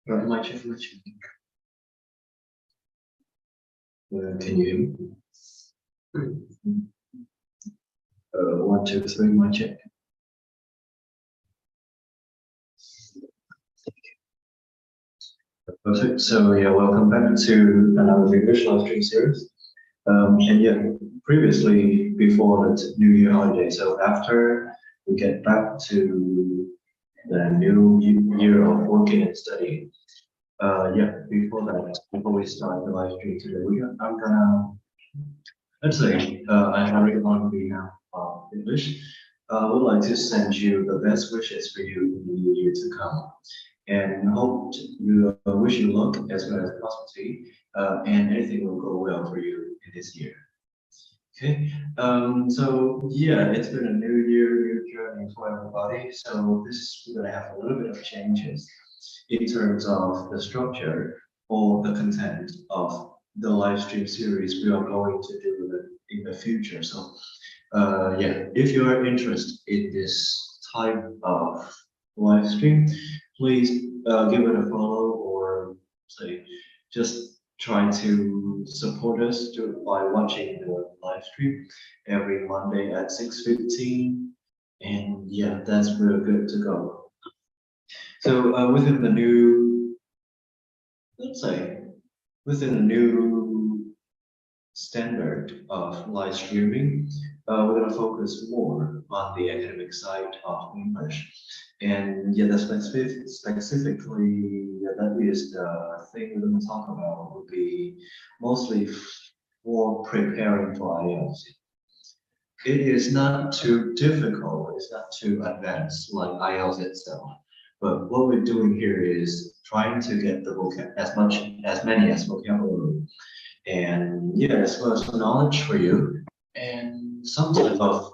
Right, my check. Can you hear me? 1, 2, 3, my check. Perfect. So yeah, welcome back to another English live stream series. And yeah, previously before the New Year holiday, so after we get back to the new year of working and studying, yeah, before we start the live stream today, I'm gonna, let's say, I really want to be now English. I would like to send you the best wishes for you in the new year to come, and hope you wish you luck as well as prosperity, and anything will go well for you in this year. Okay, so yeah, it's been a new year, new journey for everybody. So we're gonna have a little bit of changes in terms of the structure or the content of the live stream series we are going to do in the future. So yeah, if you are interested in this type of live stream, please give it a follow, or say just try to support us by watching the live stream every Monday at 6:15. And yeah, that's we're good to go. So within the new, let's say, within the new standard of live streaming, we're going to focus more on the academic side of English. And yeah, specifically, yeah, that is the thing we're going to talk about will be mostly for preparing for IELTS. It is not too difficult, it's not too advanced like IELTS itself. But what we're doing here is trying to get the as many as vocabulary, and yeah, as well as knowledge for you, and some type of,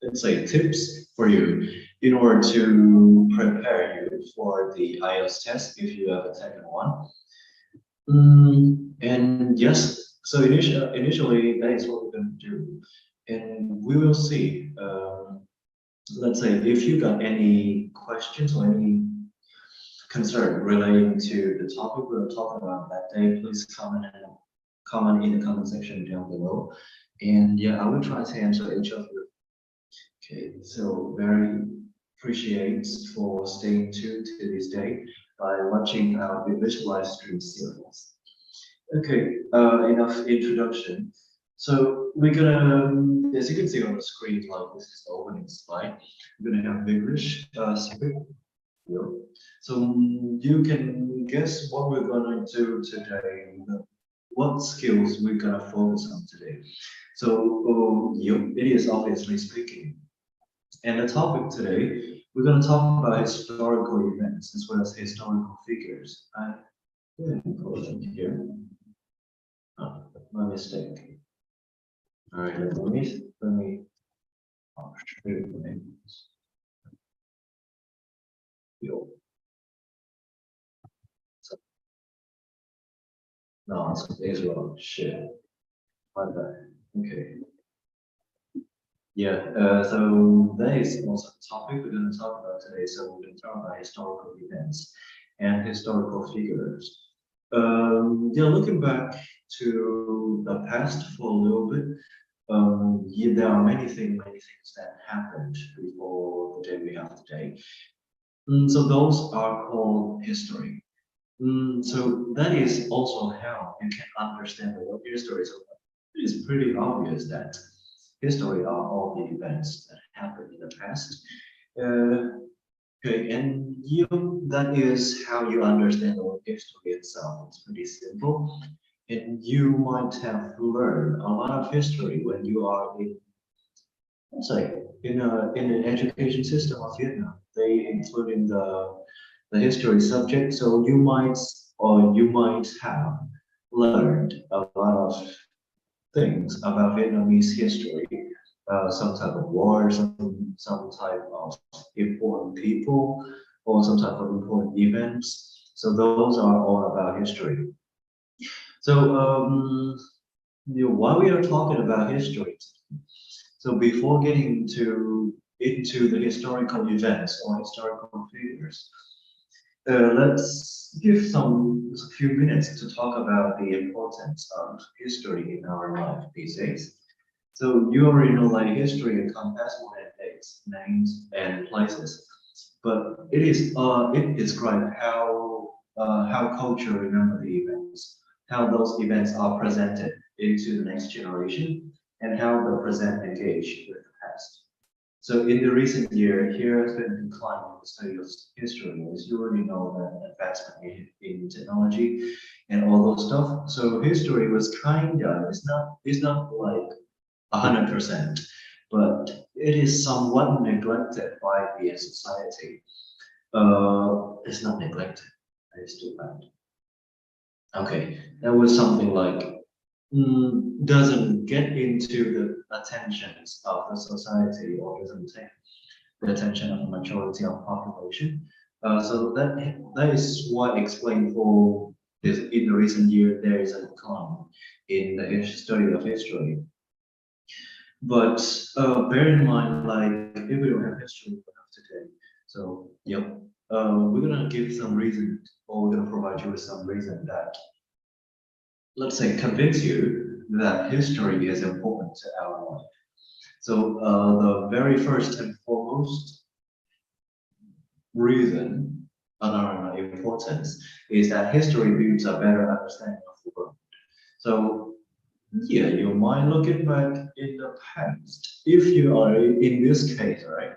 let's say, tips for you in order to prepare you for the IELTS test if you have taken one. And yes, so initially that is what we're going to do, and we will see. Let's say if you got any questions or any concern relating to the topic we're talking about that day, please comment in the comment section down below. And yeah, I will try to answer each of you. Okay, so very appreciate for staying tuned to this day by watching our English live stream series. Okay, enough introduction. So we're gonna, as you can see on the screen, like this is the opening slide. We're gonna have English script. So you can guess what we're gonna do today, what skills we're gonna focus on today. So it is obviously speaking. And the topic today, we're gonna talk about historical events as well as historical figures. I didn't put them here. Oh, my mistake. All right, let me show you the names. No, it's Israel. Shit. My bad. Okay. Yeah, so that is also the topic we're going to talk about today. So we're going to talk about historical events and historical figures. Yeah, looking back to the past for a little bit, yeah, there are many things that happened before the day we have today. So those are called history. So that is also how you can understand what history is about. It is pretty obvious that history are all the events that happened in the past. Okay, and that is how you understand the history itself. It's pretty simple. And you might have learned a lot of history when you are in, let's say, in an education system of Vietnam. They including the history subject. So you might have learned a lot of things about Vietnamese history, some type of war, some type of important people, or some type of important events. So those are all about history. So while we are talking about history, so before getting into the historical events or historical figures, let's give a few minutes to talk about the importance of history in our life these days. So you already know like history encompasses more than dates, names, and places, but it describes how culture remember the events, how those events are presented into the next generation, and how the present engage with the past. So in the recent year, here has been a decline in the study of history, as you already know that advancement in technology and all those stuff. So history was it's not like 100%, but it is somewhat neglected by the society. It's not neglected. It's too bad. Okay, that was something like doesn't get into the attentions of the society or doesn't take the attention of the majority of population. So that is what explained for this in the recent year there is a decline in the study of history. But bear in mind, like if we don't have history, we don't have today. So yep, we're gonna give some reason, or we're gonna provide you with some reason that, let's say, convince you that history is important to our life. So the very first and foremost reason on our importance is that history builds a better understanding of the world. So yeah, you might look it back in the past. If you are in this case, right?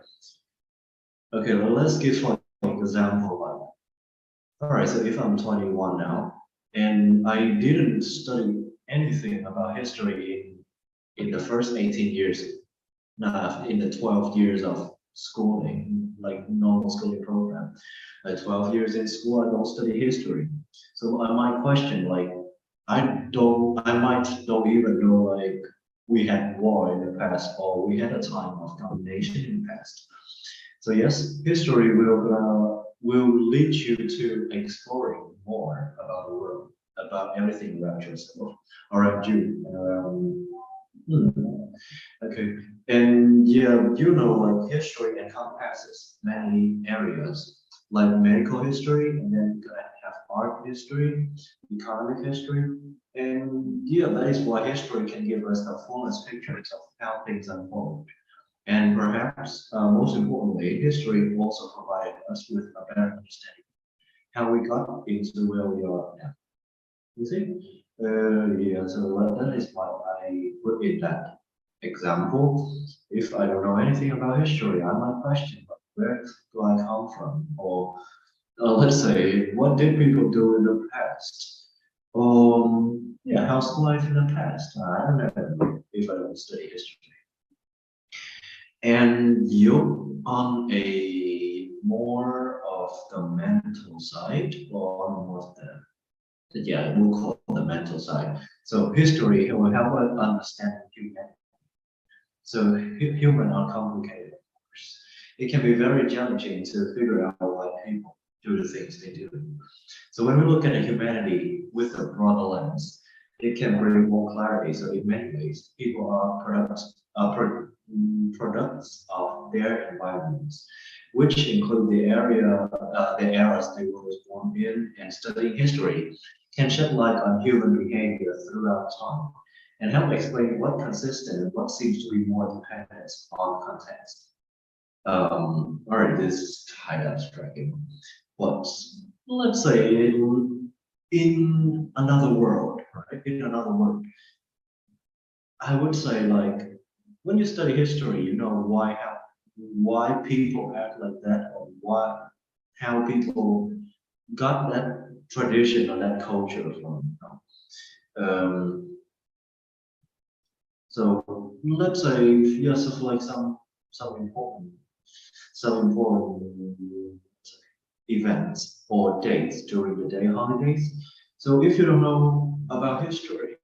Okay, well, let's give one example. All right, so if I'm 21 now, and I didn't study anything about history in the first 18 years, in the 12 years of schooling, like normal schooling program, like 12 years in school, I don't study history. So I might question, like, I might don't even know, like, we had war in the past or we had a time of domination in the past. So yes, history will lead you to exploring more about the world, about everything around yourself, around you, and around. Okay, and yeah, like history encompasses many areas, like medical history, and then you gotta have art history, economic history, and yeah, that is why history can give us the fullest pictures of how things unfold. And perhaps most importantly, history also provides us with a better understanding how we got into where we are now. You see? Yeah, so that is why I put in that example. If I don't know anything about history, I might question, but where do I come from? Or let's say, what did people do in the past? Yeah, how's life in the past? I don't know if I don't study history. And you on a more of the mental side or more of the yeah, we'll call it the mental side. So history will help us understand humanity. So human are complicated, of course. It can be very challenging to figure out why people do the things they do. So when we look at humanity with a broader lens, it can bring more clarity. So in many ways, people are products of their environments, which include the eras they were born in, and studying history can shed light on human behavior throughout time and help explain what consistent and what seems to be more dependent on context. All right, this is kind of abstract, but let's say in another world, right? In another world, I would say like when you study history, you know why people act like that or how people got that tradition or that culture from. Um, so let's say yes, of like some important some important events or dates during the day holidays. So if you don't know about history,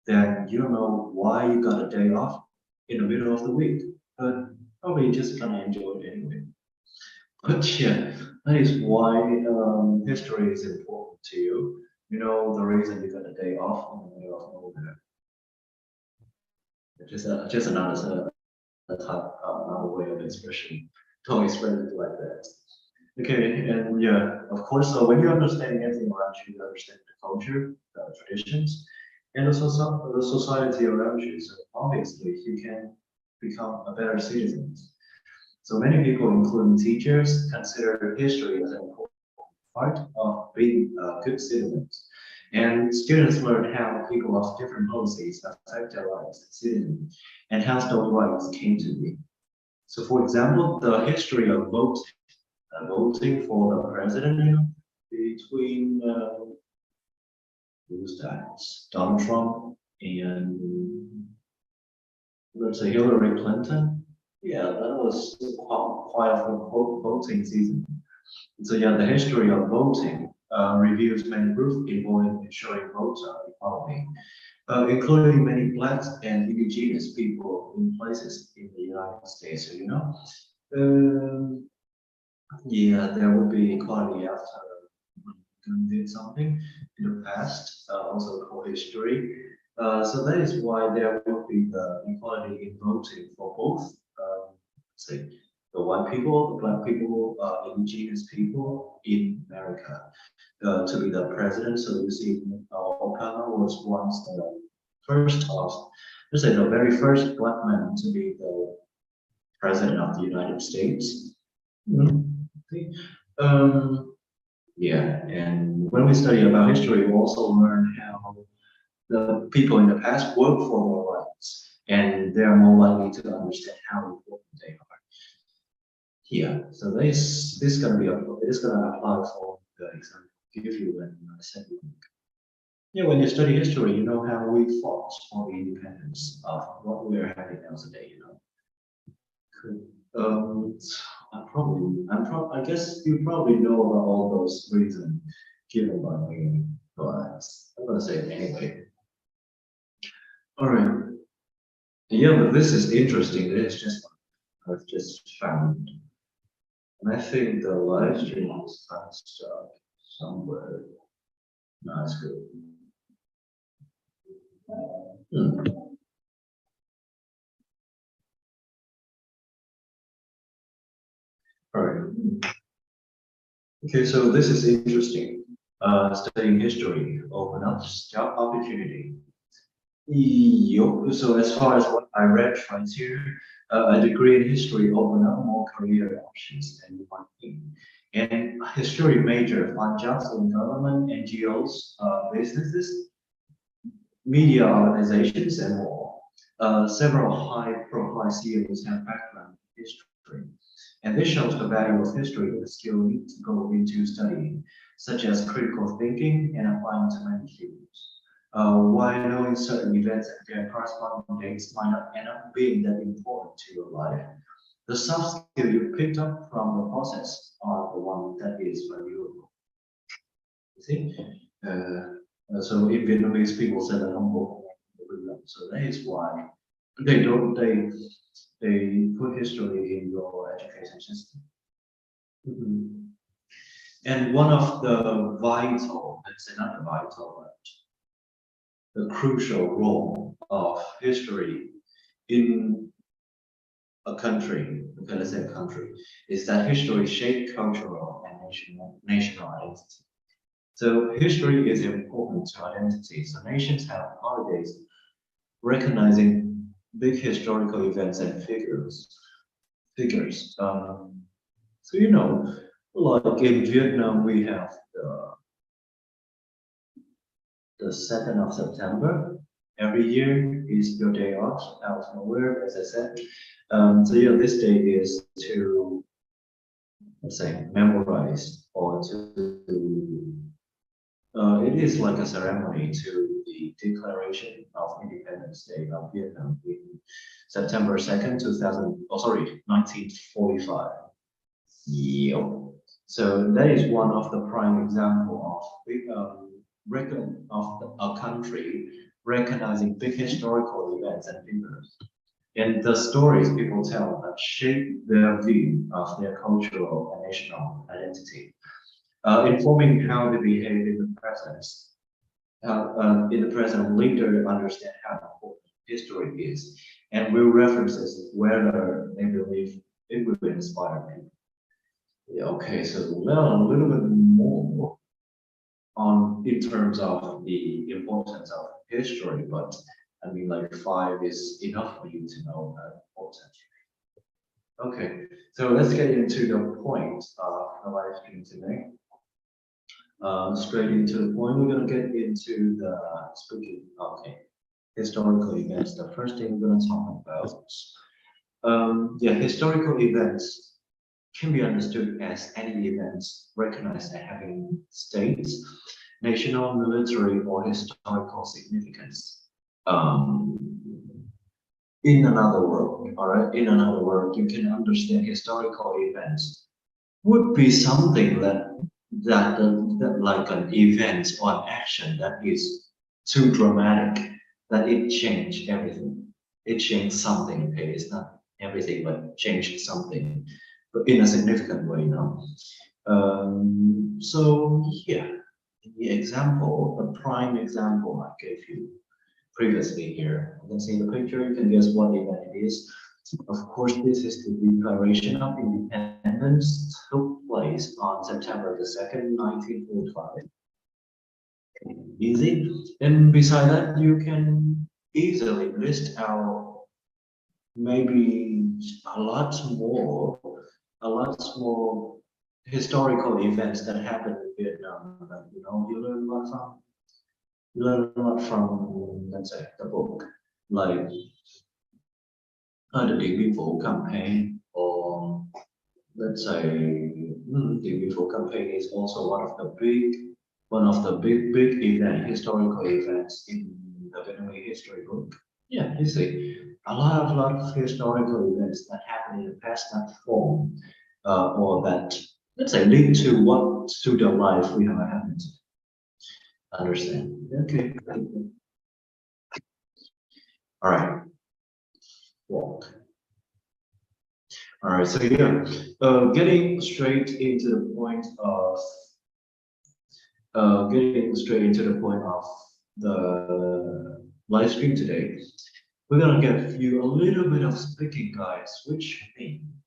then you don't know why you got a day off in the middle of the week. But probably just gonna enjoy it anyway. But yeah, that is why history is important to you. You know the reason you got a day off in the middle of nowhere. Just another type another way of expression. Don't express it like that. Okay, and yeah, of course. So when you understand everything around you, you understand the culture, the traditions, and also the society around you. So obviously, you can become a better citizen. So many people, including teachers, consider history as an important part of being good citizens. And students learn how people of different policies affect their lives as citizens and how those rights came to be. So, for example, the history of voting for the president, between who's that? Donald Trump and let's say Hillary Clinton. Yeah, that was quite a voting season. So yeah, the history of voting reveals many groups involved in ensuring voter equality, including many blacks and indigenous people in places in the United States. So, um, yeah, there would be equality after Lincoln did something in the past, also called history. So that is why there would be the equality in voting for both, say, the white people, the black people, indigenous people in America to be the president. So you see, Obama was once the first of, let's say, the very first black man to be the president of the United States. Mhm. Okay. Yeah, and when we study about history, we also learn how the people in the past work for their rights, and they are more likely to understand how important they are. Yeah, so this gonna be this gonna apply for the example I give you when I said yeah, when you study history, you know how we fought for the independence of what we are having now today. Cool. I guess you probably know about all those reasons given by me, but I'm gonna say it anyway. All right. Yeah, but this is interesting. It's just I've just found, and I think the live stream is kind of stuck somewhere. No, it's good. Hmm. All right. Okay, so this is interesting. Studying history open up job opportunity. Yup. So as far as what I read right here, a degree in history open up more career options than you might think. And a history major find jobs in government, NGOs, businesses, media organizations, and more. Several high-profile CEOs have background in history, and this shows the value of history and the skill needed to go into studying, such as critical thinking and applying to many fields. While knowing certain events and their corresponding dates might not end up being that important to your life, the soft skill you picked up from the process are the one that is valuable. You see? So in Vietnamese, people say that humble. So that is why they don't they put history in your education system. Mhm. And one of the vital, let's say not the vital, but the crucial role of history in a country, okay, let's say a country, is that history shapes cultural and national identity. So history is important to identity. So nations have holidays recognizing big historical events and figures. So like in Vietnam, we have the 2nd of September. Every year is your day off out of nowhere, as I said. So yeah, this day is to let's say memorize or to it is like a ceremony to the Declaration of Independence Day of Vietnam in September 2nd, 2000, oh sorry, 1945. Yep. So that is one of the prime example of big record of a country recognizing big historical events and figures. and the stories people tell that shape their view of their cultural and national identity, informing how they behave in the present. In the present, later understand how important history is, and will references whether they believe it will inspire people. Yeah, okay, so learn a little bit more on in terms of the importance of history, but I mean, like 5 is enough for you to know important. Okay, so let's get into the point of the live stream today. Straight into the point, we're gonna get into the speaking. Okay, historical events. The first thing we're gonna talk about. Yeah, historical events can be understood as any events recognized as having states, national, military, or historical significance. Um, in another word, all right, in another word, you can understand historical events would be something that like an event or an action that is too dramatic that it changed everything. It changed something. Okay, it's not everything, but changed something, but in a significant way. Now, so yeah, the example, the prime example I gave you previously here. You can see the picture, you can guess what event it is. Of course, this is the Declaration of Independence, took place on September the 2nd, 1945. Easy. And beside that, you can easily list out maybe a lot more historical events that happened in Vietnam. You know, you learn a lot from, let's say, the book, like the Điện Biên Phủ campaign, or let's say Điện Biên Phủ campaign is also one of the big historical events in the Vietnamese history book. Yeah, you see, a lot of historical events that happen in the past that form, or that, let's say, lead to the life we are having. Understand? Okay. All right. Walk. All right, so yeah, getting straight into the point of the live stream today, we're gonna give you a little bit of speaking guides, which mean,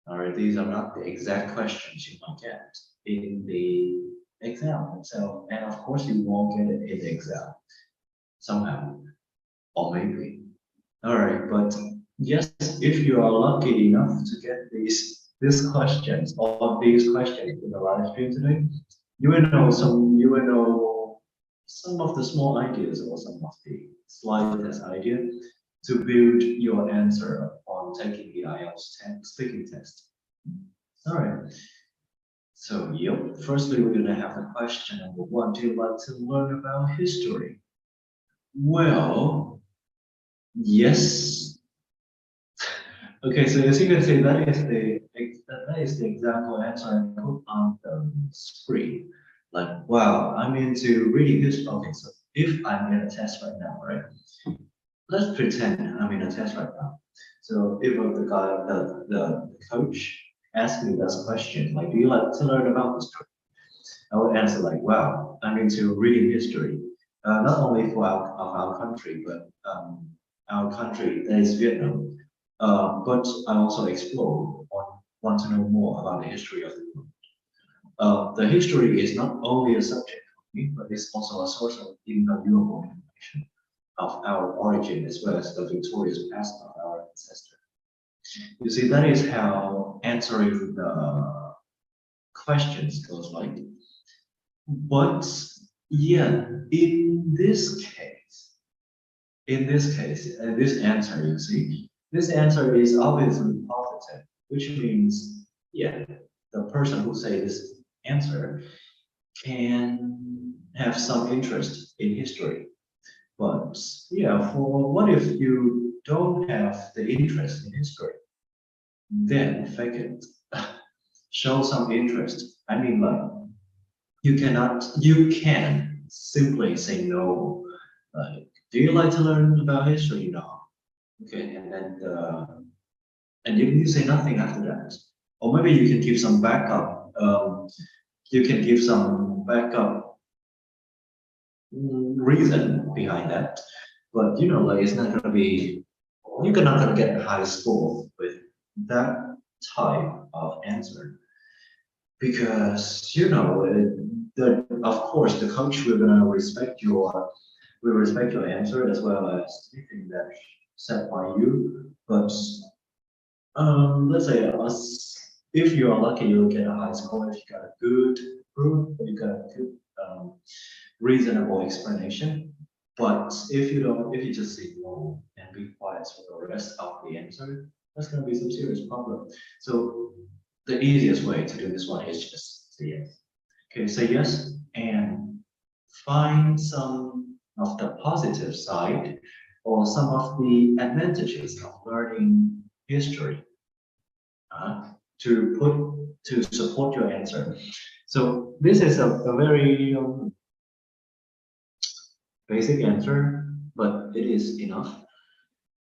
all right, these are not the exact questions you might get in the exam itself, and of course you won't get it in the exam somehow, or maybe. All right, but yes, if you are lucky enough to get these questions or these questions in the live stream today, you will know some of the small ideas or some of the slightest idea to build your answer on taking the IELTS speaking test. All right. So, yep. Firstly, we're gonna have the question number 1. Do you like to learn about history? Well, yes. Okay, so as you can see, that is the example answer I put on the screen. Like, wow, I'm into reading history. Okay, so if I'm in a test right now, right? Let's pretend I'm in a test right now. So if the coach asks me this question, like, do you like to learn about history? I would answer like, wow, I'm into reading history, not only for our country, but our country, that is Vietnam. But I also explore or want to know more about the history of the world. The history is not only a subject for me, but it's also a source of invaluable information of our origin as well as the victorious past of our ancestors. You see, that is how answering the questions goes like. But yeah, this answer, you see, this answer is obviously positive, which means, yeah, the person who say this answer can have some interest in history. But yeah, for what if you don't have the interest in history? Then fake it. Show some interest. I mean, like, you can simply say no. Like, do you like to learn about history? No. Okay, and then and you say nothing after that, or maybe you can give some backup. You can give some backup reason behind that, but like it's not gonna be. You're not gonna get a high score with that type of answer because of course the coach will gonna respect your answer as well as anything that said by you. But let's say if you are lucky, you'll get a high score. If you got a good proof, you got a good reasonable explanation. But if you don't, if you just say no and be quiet for the rest of the answer, that's going to be some serious problem. So the easiest way to do this one is just say yes. Okay, say yes and find some of the positive side or some of the advantages of learning history to put to support your answer. So this is a very basic answer, but it is enough.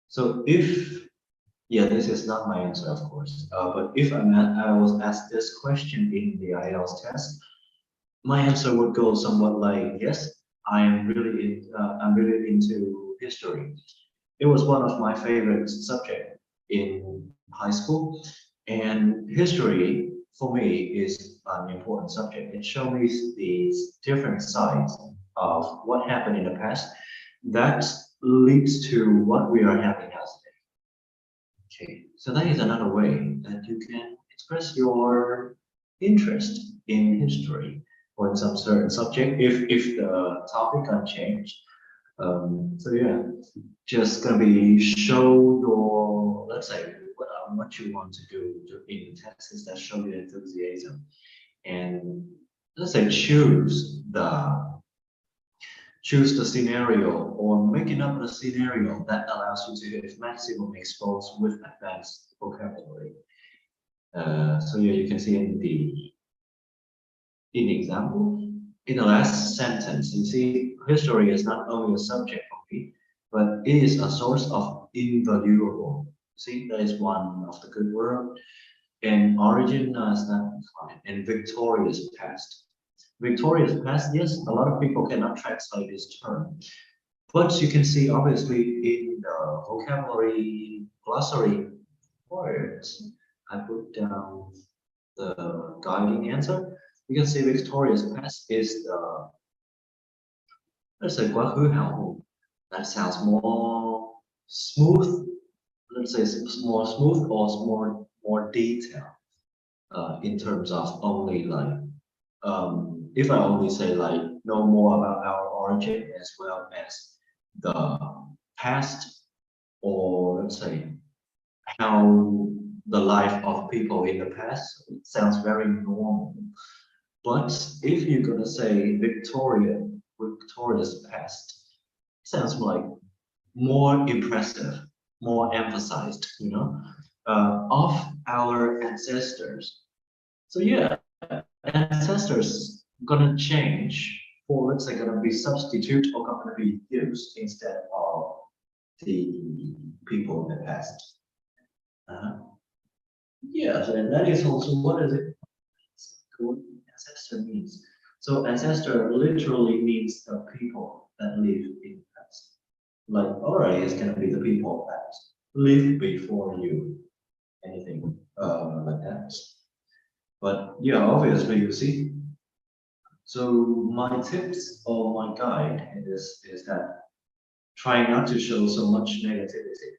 So yeah, this is not my answer, of course. But if I was asked this question in the IELTS test, my answer would go somewhat like, yes, I'm really into history. It was one of my favorite subjects in high school, and history for me is an important subject. It shows me these different sides of what happened in the past that leads to what we are having as today. Okay, so that is another way that you can express your interest in history or in some certain subject if the topic can change. So yeah, just gonna be show your, let's say, what you want to do in Texas that show your enthusiasm, and let's say choose the scenario or making up a scenario that allows you to get maximum exposed with advanced vocabulary. So yeah, you can see in the example, in the last sentence, you see history is not only a subject for me, but it is a source of invaluable. See, that is one of the good word. And origin is not defined. And victorious past. Victorious past, yes, a lot of people cannot translate this term. But you can see obviously in the vocabulary glossary words, I put down the guiding answer. You can see victorious past is the, let's say, quá khứ hào hùng. That sounds more smooth, let's say more smooth or more detailed in terms of only like, if I only say like know more about our origin as well as the past, or let's say how the life of people in the past, it sounds very normal. But if you're gonna say victorious past, sounds like more impressive, more emphasized, of our ancestors. So yeah, ancestors gonna change, or let's say gonna be substitute or gonna be used instead of the people in the past. Uh, yeah, so that is also what is it? What ancestor means. So ancestor literally means the people that live in the past. Like, alright, it's gonna be the people that lived before you, anything like that. But yeah, obviously, you see. So my tips or my guide is that try not to show so much negativity,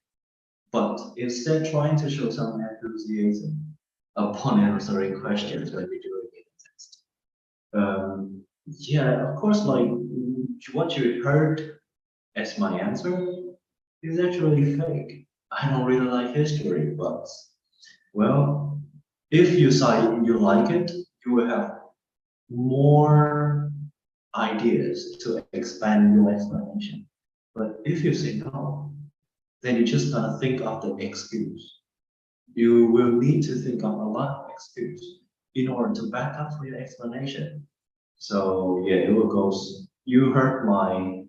but instead trying to show some enthusiasm upon answering questions when you're doing it in test. Yeah, of course, like what you heard as my answer is actually fake. I don't really like history, but well, if you say you like it, you will have more ideas to expand your explanation. But if you say no, then you just gotta think of the excuse. You will need to think of a lot of excuse in order to back up for your explanation. So yeah, it will go. You heard my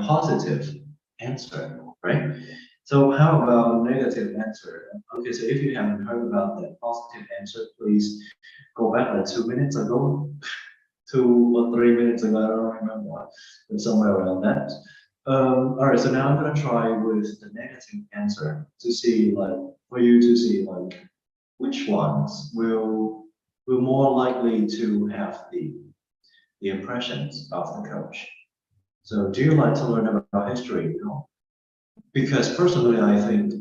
positive answer, right? So how about negative answer? Okay, so if you haven't heard about the positive answer, please go back like 2 minutes ago, 2 or 3 minutes ago, I don't remember, but somewhere around that. All right, so now I'm gonna try with the negative answer to see like for you to see like which ones will more likely to have the impressions of the coach. So do you like to learn about history? No. Because personally, I think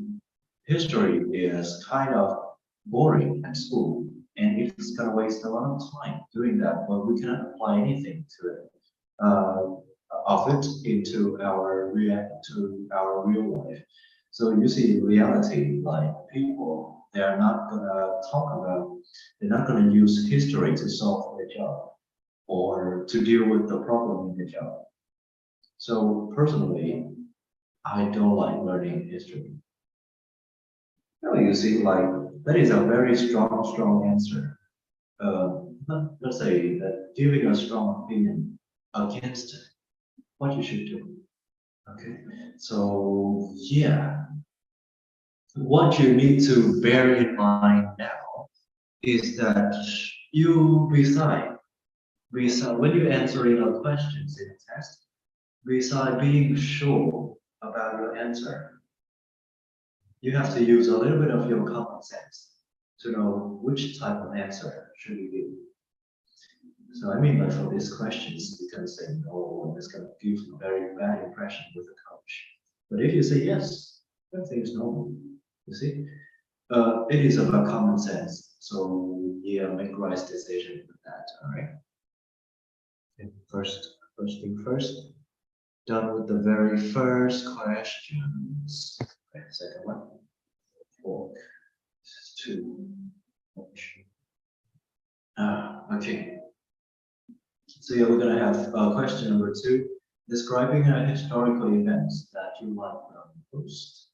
history is kind of boring at school, and it's gonna waste a lot of time doing that, but we cannot apply anything to it, of it into our real life. So you see, reality, like people, they're not gonna use history to solve their job or to deal with the problem in the job. So personally, I don't like learning history. No, you see, like that is a very strong answer. Let's say that giving a strong opinion against what you should do. Okay, so yeah, what you need to bear in mind now is that you beside when you answering a questions in a test, beside being sure about your answer, you have to use a little bit of your common sense to know which type of answer should you give. So I mean, like for these questions, you can say no, it's going to give a very bad impression with the coach. But if you say yes, everything is normal. You see, it is about common sense. So yeah, make right decision with that. All right. Okay, first thing first. Done with the very first questions. Okay, second one. Four. Two. Okay. So yeah, we're gonna have question number two, describing a historical event that you like most.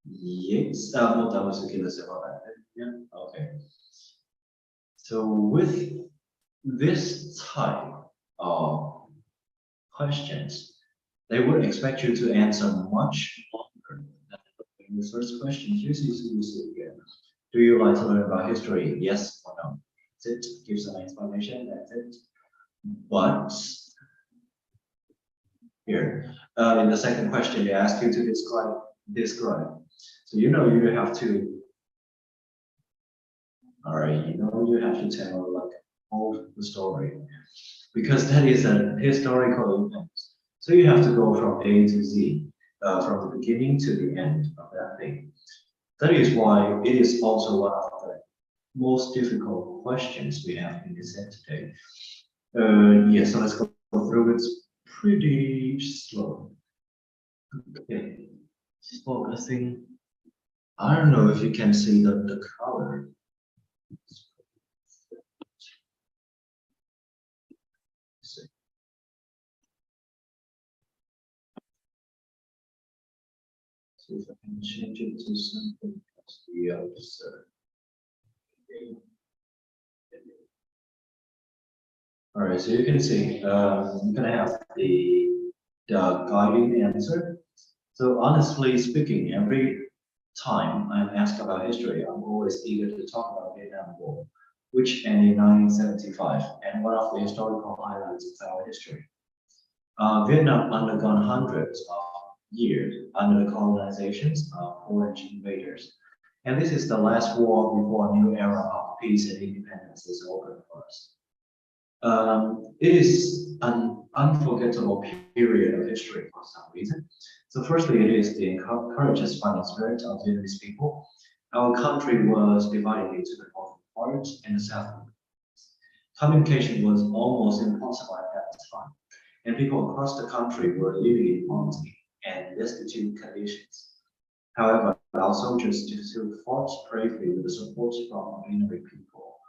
Yes, no, that was okay. Let's about that. Yeah, okay. So with this type of questions, they would expect you to answer much longer than the first question. Usually again. Do you like to learn about history? Yes or no? That's it. Give some explanation. That's it. But here, in the second question, they ask you to describe. So you know you have to, all right, you know you have to tell like all the story because that is a historical event. So you have to go from A to Z, from the beginning to the end of that thing. That is why it is also one of the most difficult questions we have in this set today. Yes, so let's go through it pretty slow. Okay, focusing. I don't know if you can see the color. See if I can change it to something else. The opposite. All right, so you can see I'm gonna have the guiding answer. So honestly speaking, every time I'm asked about history, I'm always eager to talk about Vietnam War, which ended in 1975, and one of the historical highlights of our history. Vietnam undergone hundreds of years under the colonizations of foreign invaders. And this is the last war before a new era of peace and independence is open for us. It is an unforgettable period of history for some reason. So firstly, it is the courageous fighting spirit of Vietnamese people. Our country was divided into the northern part and the southern. Communication was almost impossible at that time, and people across the country were living in poverty and destitute conditions. However, our soldiers still fought bravely with the support from ordinary people.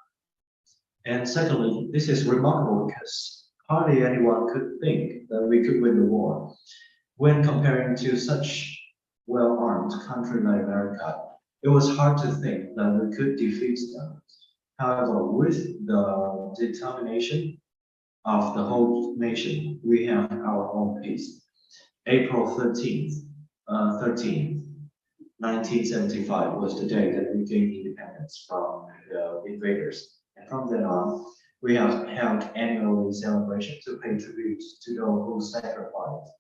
And secondly, this is remarkable because hardly anyone could think that we could win the war. When comparing to such well-armed country like America, it was hard to think that we could defeat them. However, with the determination of the whole nation, we have our own peace. April 13th, 1975 was the day that we gained independence from the invaders. And from then on, we have held annual celebration to pay tribute to those who sacrificed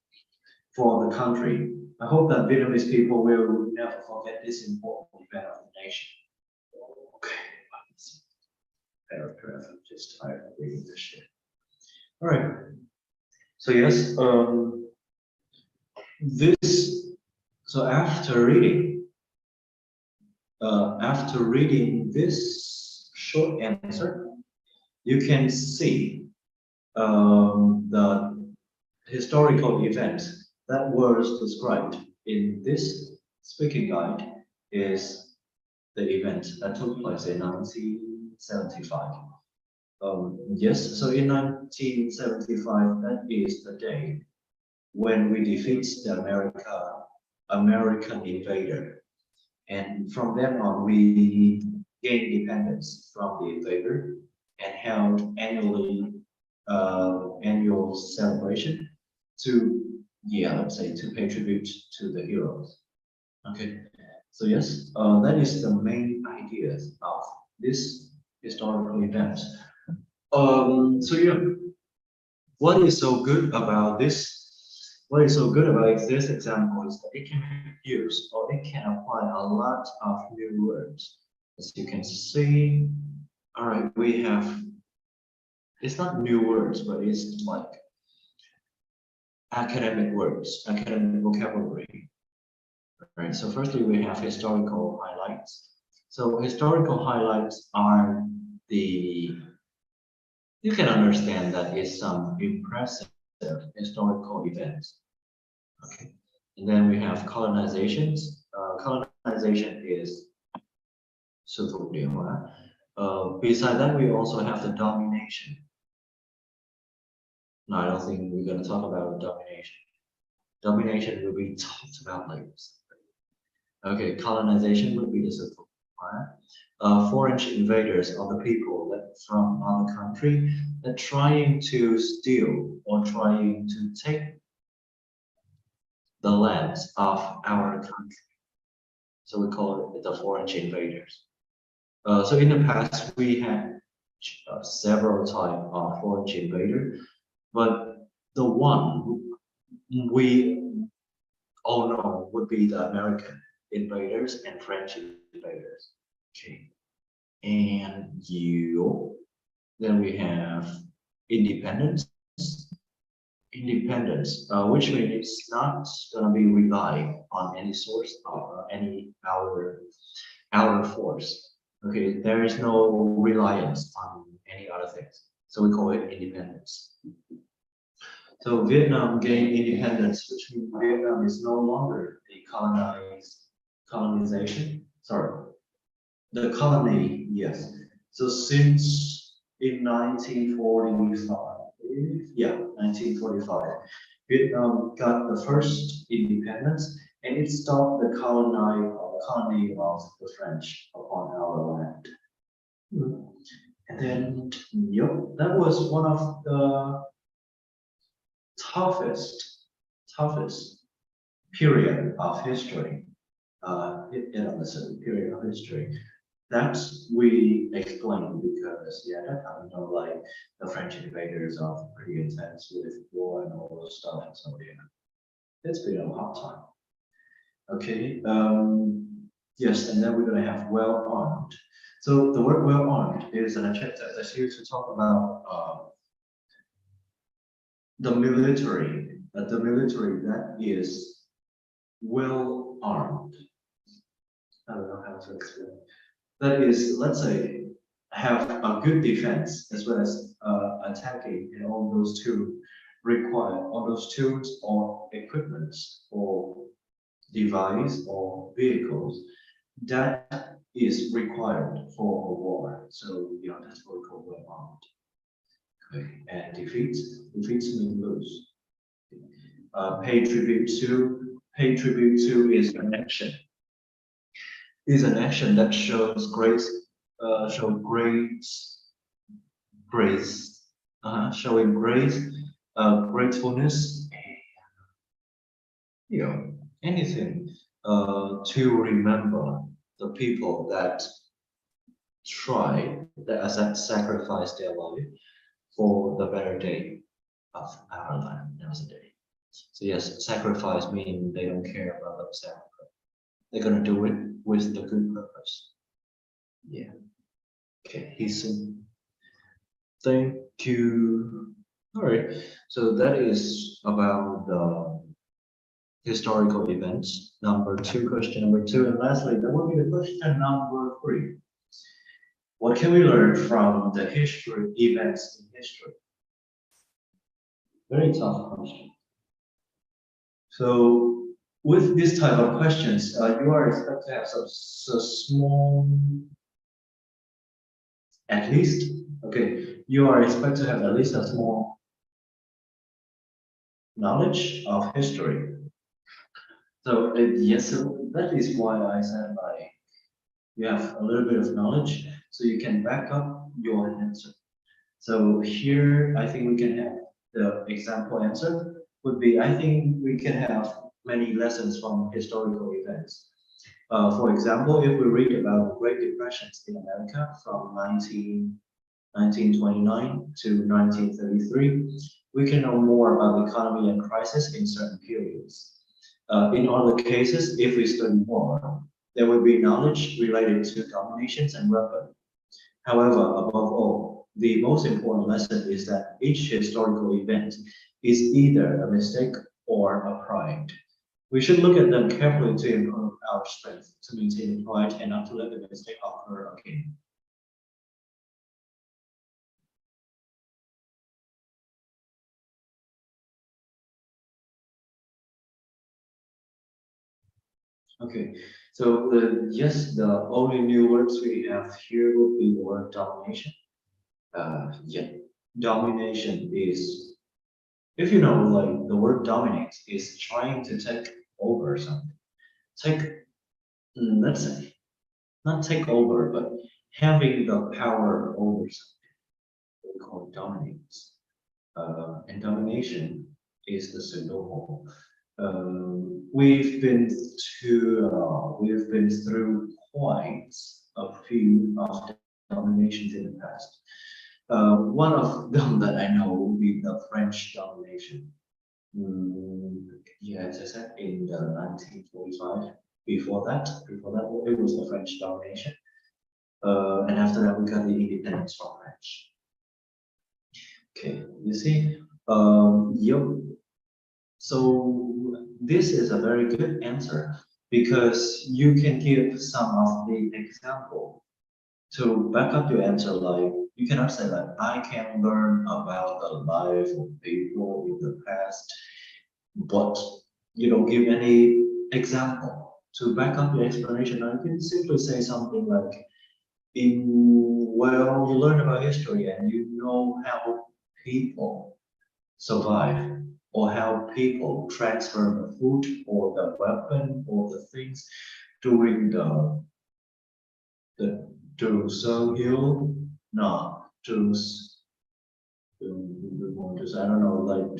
for the country. I hope that Vietnamese people will never forget this important event of the nation. Okay, paragraph. I'm just tired of reading this shit. All right. So yes, this. So after reading this short answer, you can see the historical event that was described in this speaking guide is the event that took place in 1975. Yes, so in 1975, that is the day when we defeat the American invader. And from then on, we gained independence from the invader and held annual celebration to, let's say, to pay tribute to the heroes. Okay, so yes, that is the main ideas of this historical event. So yeah, what is so good about this? What is so good about this example is that it can be used or it can apply a lot of new words. As you can see, all right, we have, it's not new words, but it's like academic words, academic vocabulary. Right, so firstly, we have historical highlights. So historical highlights are the, you can understand that it's some impressive historical events. Okay, and then we have colonizations. Colonization is beside that, we also have the domination. No, I don't think we're going to talk about domination. Domination will be talked about later. Okay, colonization would be the civil war. Foreign invaders are the people that from other country that trying to steal or trying to take the lands of our country. So we call it the foreign invaders. So in the past, we had several types of foreign invader, but the one we all know would be the American invaders and French invaders. Okay, and then we have independence. Independence, which means it's not going to be relying on any source of any outer force. Okay, there is no reliance on any other things. So we call it independence. So Vietnam gained independence, which means Vietnam is no longer a colonization. Sorry, the colony, yes. So since in 1945, yeah, 1945, Vietnam got the first independence and it stopped the colony of the French upon our land. And then, yep, that was one of the toughest period of history, period of history. That we explained because that time, like the French invaders are pretty intense with war and all those stuff. So it's been a hard time. Okay. Yes, and then we're gonna have well armed. So the word well armed is an adjective that's used to talk about the military. The military that is well armed. I don't know how to explain. That is, let's say, have a good defense as well as attacking, and all those tools or equipments or device or vehicles that is required for a war. So that's what we call well armed. Okay. And defeats mean lose. Pay tribute to is an action. Is an action that shows grace, showing grace, showing grace, gratefulness, anything to remember the people that that sacrificed their life for the better day of our land nowadays. So yes, sacrifice means they don't care about themselves. They're gonna do it with the good purpose. Yeah. Okay, Heason. Thank you. All right. So that is about the historical events. Question number two, and lastly, that will be the question number three. What can we learn from the history events in history? Very tough question. So with this type of questions, you are expected to have some small, at least, okay, you are expected to have at least a small knowledge of history. So yes, so that is why I said like you have a little bit of knowledge, so you can back up your answer. So here, I think we can have the example answer would be, I think we can have many lessons from historical events. For example, if we read about the Great Depressions in America from 1929 to 1933, we can know more about the economy and crisis in certain periods. In other cases, if we study war, there will be knowledge related to dominations and weapons. However, above all, the most important lesson is that each historical event is either a mistake or a pride. We should look at them carefully to improve our strength, to maintain pride, and not to let the mistake occur again. Okay, so yes, the only new words we have here would be the word domination. Yeah, domination is, if you know, like the word dominate is trying to take over something. Take, let's say, not take over, but having the power over something. We call it dominates. And domination is the symbol. We've been through quite a few of dominations in the past. One of them that I know would be the French domination. Yeah, as I said, in the 1945. Before that, it was the French domination. And after that, we got the independence from French. Okay, you see, yep. So this is a very good answer because you can give some of the example to back up your answer. Like you cannot say that I can learn about the life of people in the past, but you don't give any example to back up your explanation. I can simply say something like, well, you learn about history and you know how people survive or how people transfer the food or the weapon or the things during the Jerusalem hill, no, I don't know, like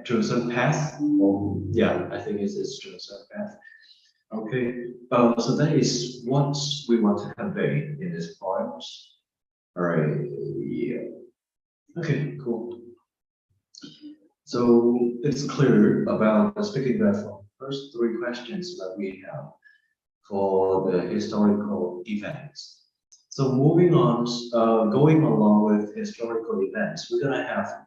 Jerusalem path, or yeah, I think it's Jerusalem path. Okay, so that is what we want to convey in this part. All right, yeah. Okay, cool. So it's clear about the speaking platform. First three questions that we have for the historical events. So moving on, going along with historical events, we're gonna have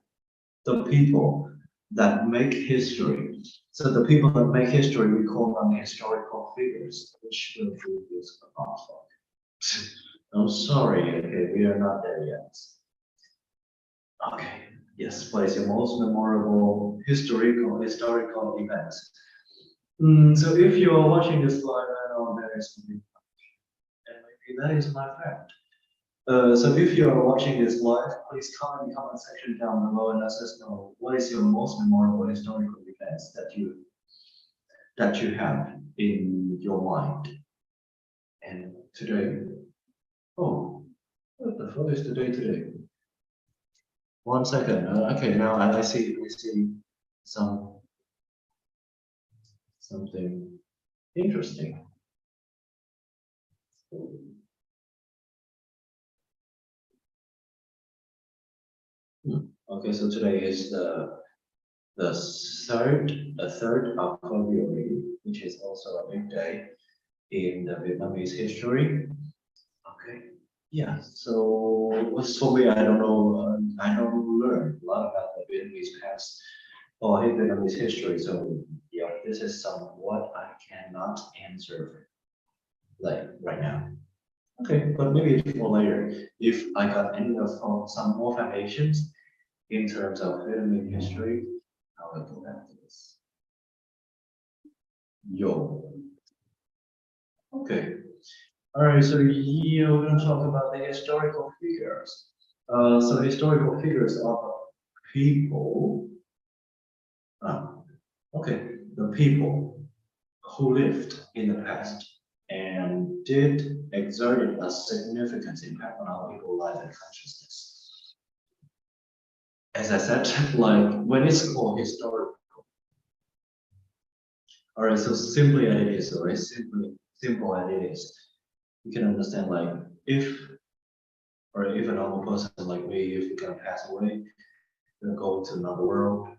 the people that make history. So the people that make history, we call them historical figures, which will be this about. I'm sorry, okay, we are not there yet. Okay, yes, please, your most memorable historical events. So if you are watching this live, I know there is something, and maybe that is my friend. So if you are watching this live, please comment in the comment section down below and let us know what is your most memorable historical events that you have in your mind. And today, oh, what the fuck is today? 1 second. Okay, now I see. something interesting. Okay, so today is the third of February, which is also a big day in the Vietnamese history. Okay, yeah. So what's for me? I don't know. I don't learn a lot about the Vietnamese past or Vietnamese history. So yeah, this is somewhat I cannot answer like right now. Okay, but maybe for later, if I got any of some more foundations in terms of Vietnamese history, I will go back to this. Yo. Okay. All right. So here we're going to talk about the historical figures. So historical figures are people. Okay, the people who lived in the past and did exerted a significant impact on our people life and consciousness. As I said, like when it's called historical. All right, so simply as it is, all right, simple as it is, you can understand like if a normal person like me, if you're gonna pass away, you're gonna go to another world,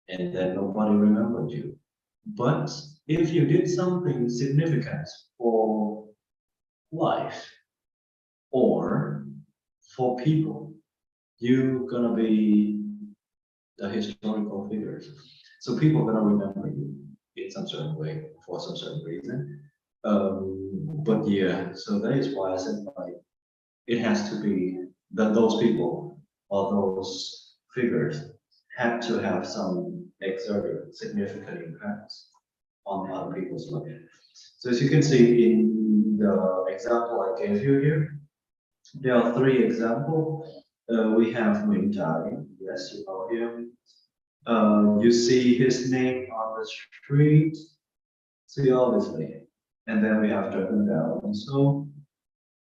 and then nobody remembered you. But if you did something significant for life or for people, you're gonna be the historical figures. So people are gonna remember you in some certain way for some certain reason. But yeah, so that is why I said like it has to be that those people or those figures have to have some exerted significant impacts on other people's life. So as you can see in the example I gave you here, there are three examples. We have Minh Dai, yes, you know him. You see his name on the street, see obviously. And then we have Dragon Bell. And so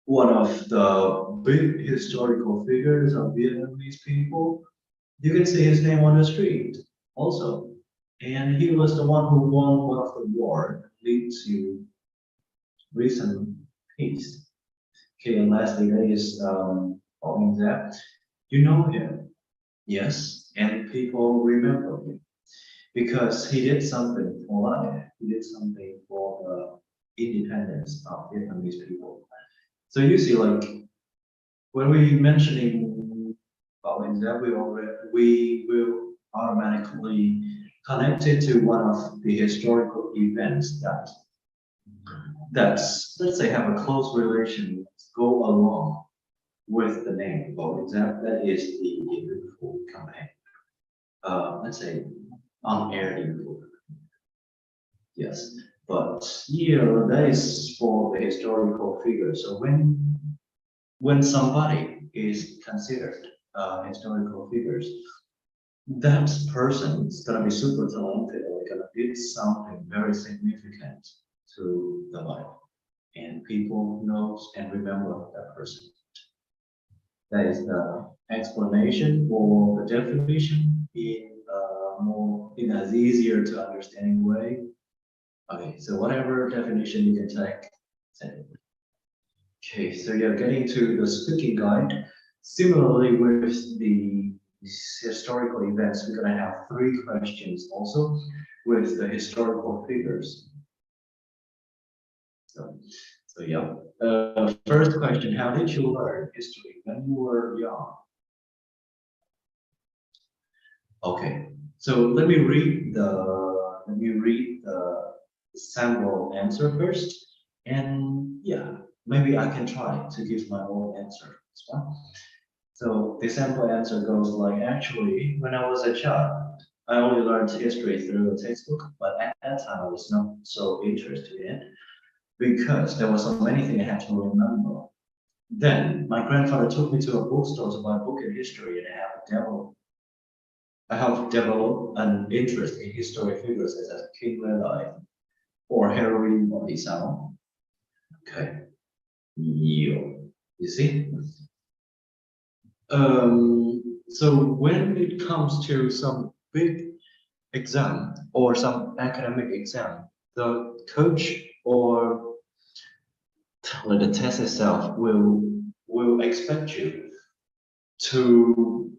one of the big historical figures of Vietnamese people, you can see his name on the street also. And he was the one who won one of the war that lead to recent peace. Okay, and lastly, there is Paul that you know him, yes, and people remember him because he did something for life. He did something for the independence of Vietnamese people. So you see, like when we mentioning about that, we will automatically connect it to one of the historical events that's let's say have a close relation, go along with the name. For example, that is the beautiful campaign. Let's say on-air info. Yes, but here that is for the historical figure. So when somebody is considered historical figures, that person is gonna be super talented or gonna do something very significant to the life, and people knows and remember that person. That is the explanation or the definition in as easier to understanding way. Okay, so whatever definition you can take. Okay, so you're getting to the speaking guide. Similarly, with the historical events, we're gonna have three questions also with the historical figures. So yeah. First question: how did you learn history when you were young? Okay, so let me read the sample answer first, and yeah, maybe I can try to give my own answer as well. So the sample answer goes like, actually, when I was a child, I only learned history through a textbook, but at that time I was not so interested in it because there were so many things I had to remember. Then my grandfather took me to a bookstore to buy a book in history, and I have developed an interest in historic figures such as King Levi or heroine Bodhisattva. Okay, you see. So when it comes to some big exam or some academic exam, the coach or the test itself will expect you to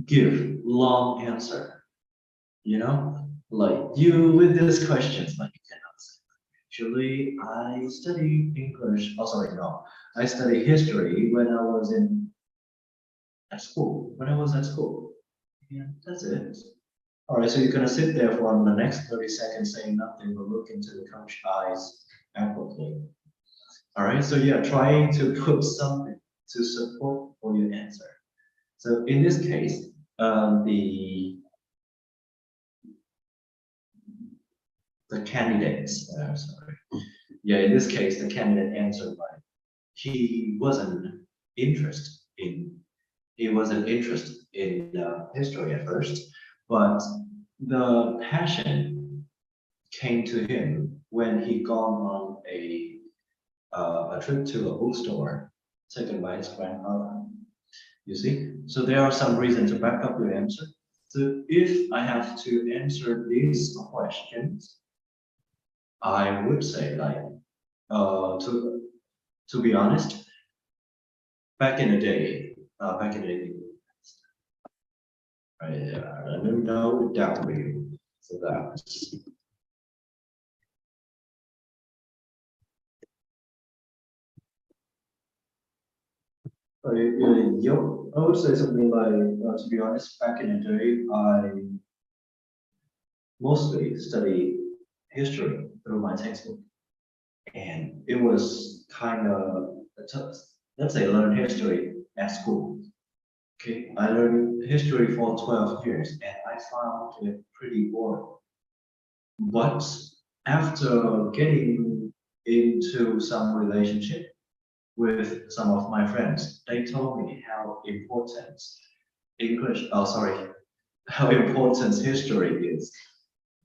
give long answer. You know, like you with these questions, like you cannot say. Actually, I studied English. Oh, sorry, no, I studied history when I was at school. When I was at school, yeah, that's it. All right, so you're gonna sit there for the next 30 seconds saying nothing but look into the coach's eyes awkwardly. All right, so yeah, trying to put something to support for your answer. So in this case, the candidates, sorry, yeah, in this case, the candidate answered like he wasn't interested in history at first, but the passion came to him when he gone on a trip to a bookstore taken by his grandfather. You see, so there are some reasons to back up your answer. So if I have to answer these questions, I would say like to be honest, back in the day, I don't know doubt you. So that I would say something like, to be honest, back in the day, I mostly studied history through my textbook, and it was kind of let's say learn history at school. Okay, I learned history for 12 years, and I found it pretty boring. But after getting into some relationship with some of my friends, they told me how important how important history is.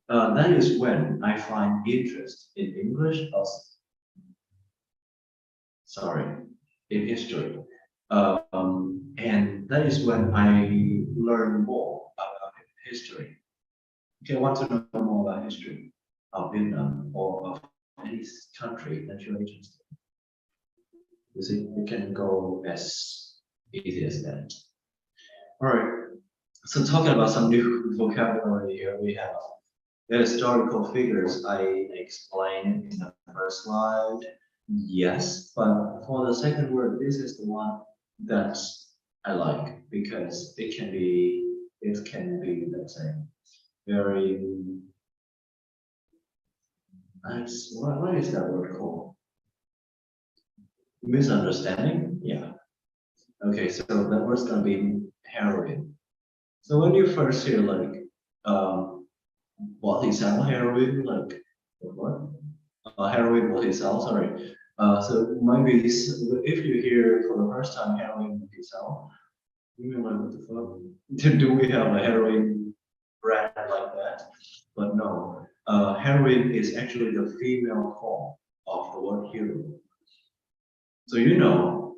That is when I find interest in English, in history. And that is when I learn more about history. If you want to know more about history of Vietnam or of any country that you're interested in, you see, you can go as easy as that. All right. So talking about some new vocabulary here, we have the historical figures I explained in the first slide. Yes, but for the second word, this is the one that I like because it can be, let's say, very nice. What is that word called? Misunderstanding? Yeah. Okay, so that word's gonna be heroin. So when you first hear like, what is heroin? Like, what? Heroin, what is sorry. So maybe if you hear for the first time heroin, what is you mean like, what the fuck? Do we have a heroin brand like that? But no, heroin is actually the female form of the word hero. So you know,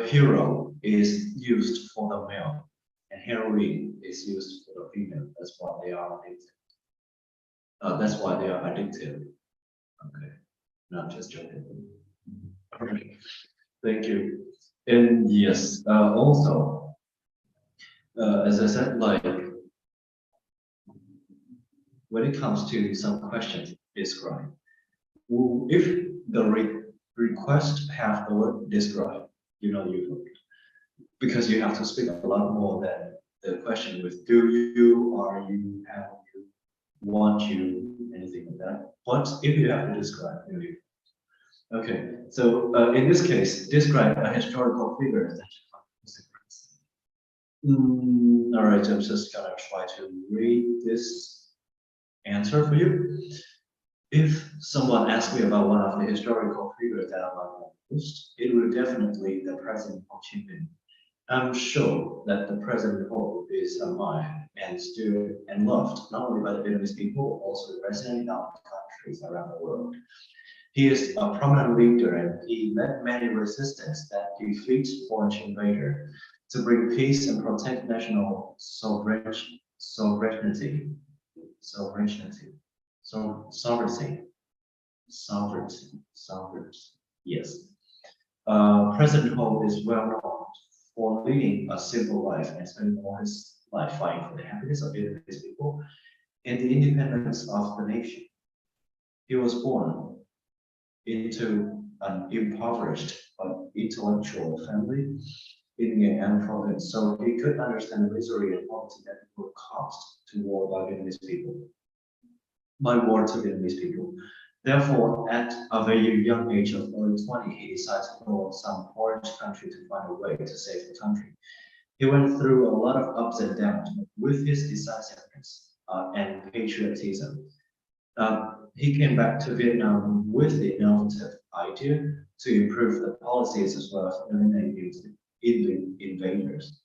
hero is used for the male, and heroine is used for the female. That's why they are addictive. That's why they are addictive. Okay, not just joking. Okay, thank you. And yes, also, as I said, like when it comes to some questions describe, if the request have the word describe, you know you vote because you have to speak a lot more than the question with do you, are you, have you, want you, anything like that. But if you have to describe, you. Okay, so in this case, describe a historical figure that all right, I'm just gonna try to read this answer for you. If someone asks me about one of the historical figures that I like most, it will definitely the President Ho Chi Minh. I'm sure that the President Ho is admired and still and loved not only by the Vietnamese people, also resident in other countries around the world. He is a prominent leader and he led many resistance that defeat foreign invader to bring peace and protect national sovereignty. sovereignty, sovereignty, sovereignty, sovereignty. Yes. President Ho is well known for leading a simple life and spending all his life fighting for the happiness of Vietnamese people and the independence of the nation. He was born into an impoverished but intellectual family in the An province, so he could understand the misery and poverty that were caused to war by Vietnamese people, by war to Vietnamese people. Therefore, at a very young age of early 20, he decided to go to some foreign country to find a way to save the country. He went through a lot of ups and downs, but with his decisiveness and patriotism, he came back to Vietnam with the innovative idea to improve the policies as well as eliminate the invaders.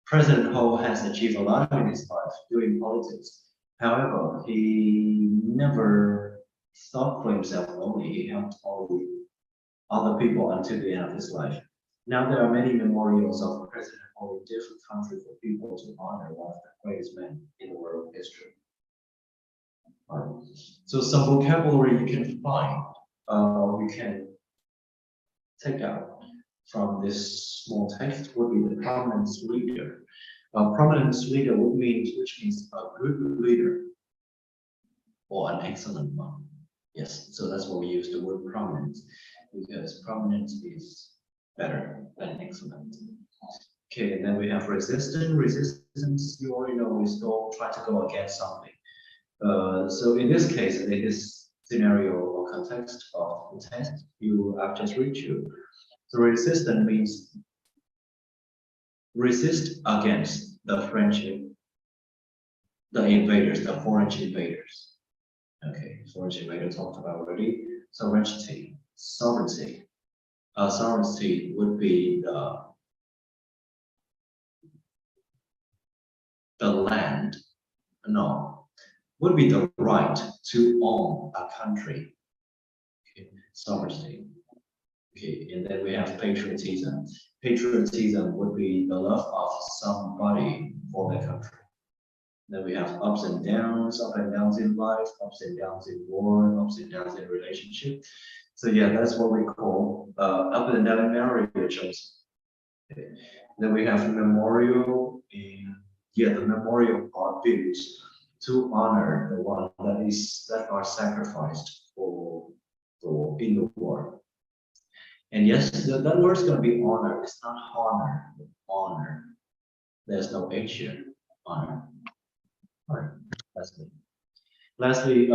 President Ho has achieved a lot in his life doing politics. However, he never thought for himself only. He helped all the other people until the end of his life. Now there are many memorials of President Ho in different countries for people to honor one of the greatest men in the world history. So some vocabulary you can find, you can take out from this small text would be the prominence leader. A prominence leader which means a good leader or an excellent one. Yes, so that's what we use the word prominence, because prominence is better than excellent. Okay, and then we have resistance. Resistance, you already know, we still try to go against something. So in this case, in this scenario or context of the text I've just read you, so resistance means resist against the invaders, the foreign invaders. Okay, foreign invader talked about already. Sovereignty, sovereignty. Sovereignty would be the land, no, would be the right to own a country. Okay, sovereignty. Okay, and then we have patriotism. Patriotism would be the love of somebody for their country. Then we have ups and downs in life, ups and downs in war, ups and downs in relationship. So yeah, that's what we call up and down in marriage. Okay. Then we have memorial the memorial are built to honor the one that are sacrificed for in the war. And yes, that word is going to be honor. It's not honor, honor. There's no H here. Honor. All right. Lastly,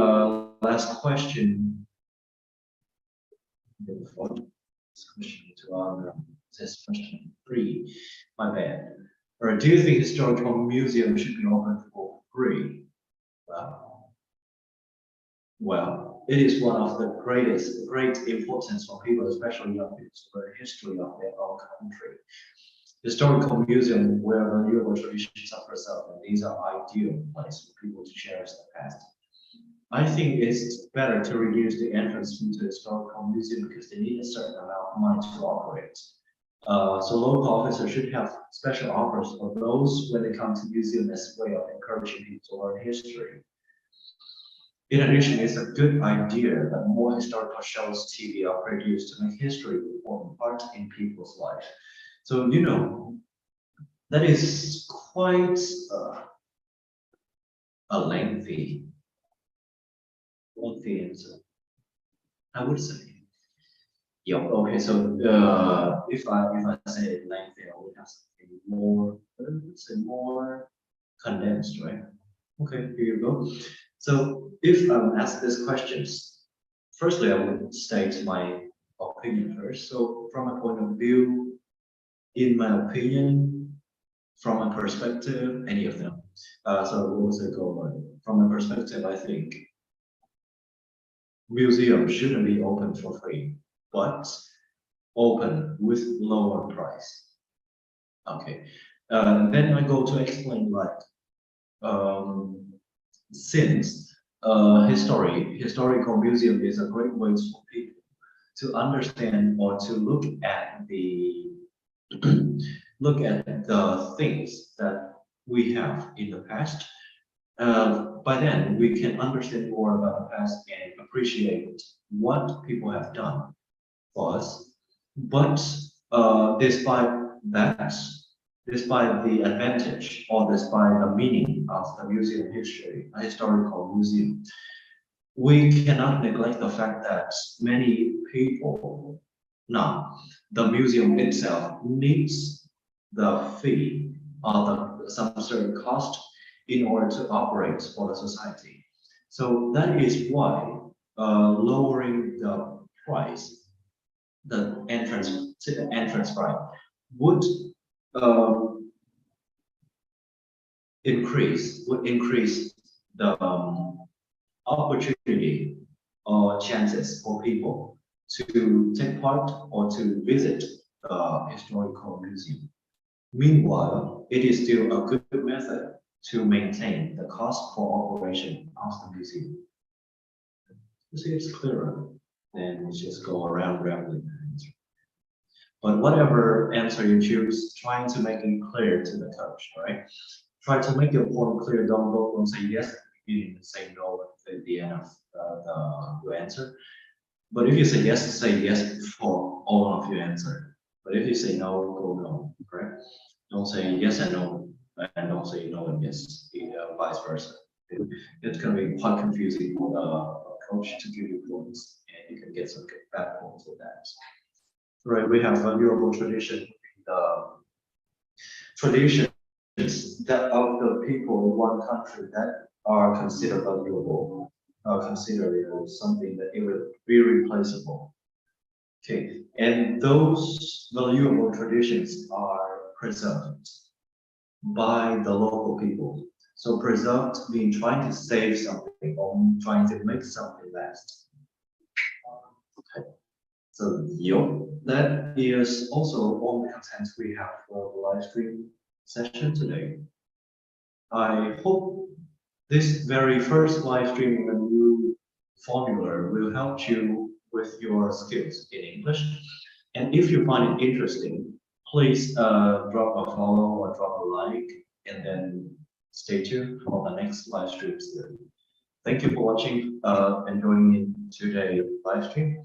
last question. This question to honor. This question 3. My bad. Or do you think historical museum should be open for free? Well, it is one of the great importance for people, especially young people, to learn history of their own country. Historical museum where valuable traditions are preserved, and these are ideal places for people to cherish the past. I think it's better to reduce the entrance fee to historical museum because they need a certain amount of money to operate. So local officers should have special offers for those when they come to museum as a way of encouraging people to learn history. In addition, it's a good idea that more historical shows TV are produced to make history an important part in people's life. So, you know, that is quite a lengthy answer, I would say. Yeah, okay, so if I say lengthy, I would have something more, let's say more condensed, right? Okay, here you go. So if I'm asked these questions, firstly, I would state my opinion first. So from a point of view, in my opinion, from a perspective, any of them. So we'll also go from a perspective, I think museums shouldn't be open for free, but open with lower price. Okay, then I go to explain like since historical museum is a great way for people to understand or to look at the things that we have in the past. By then, we can understand more about the past and appreciate what people have done for us. But despite that, despite the advantage or despite the meaning of the museum history, a historical museum, we cannot neglect the fact that many people now, the museum itself needs the fee or some certain cost in order to operate for the society. So that is why lowering the price, the entrance price, would um, would increase the opportunity or chances for people to take part or to visit the historical museum. Meanwhile, it is still a good method to maintain the cost for operation of the museum. You see, it's clearer than just go around rambling. But whatever answer you choose, trying to make it clear to the coach, right? Try to make your point clear. Don't say yes at the beginning and say no at the end of your answer. But if you say yes for all of your answer. But if you say no, go no, correct? Don't say yes and no, and don't say no and yes, vice versa. It's going to be quite confusing for the coach to give you points, and you can get some bad points with that. Right, we have a durable tradition, traditions that of the people in one country that are considered valuable, are considered something that it will be replaceable. Okay, and those valuable traditions are preserved by the local people. So preserved means trying to save something or trying to make something last. Okay. So that is also all the content we have for the live stream session today. I hope this very first live stream in the new formula will help you with your skills in English. And if you find it interesting, please drop a follow or drop a like, and then stay tuned for the next live stream series. Thank you for watching and joining in today's live stream.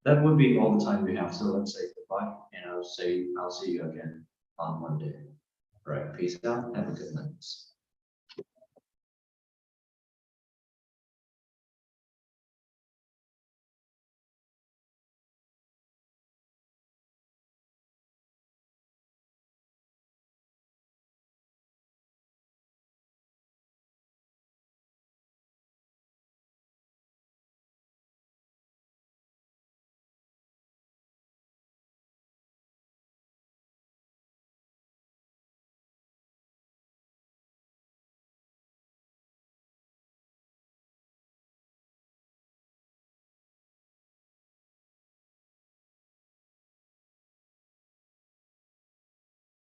That would be all the time we have. So let's say goodbye, and I'll see you again on Monday. All right, peace out. Have a good night.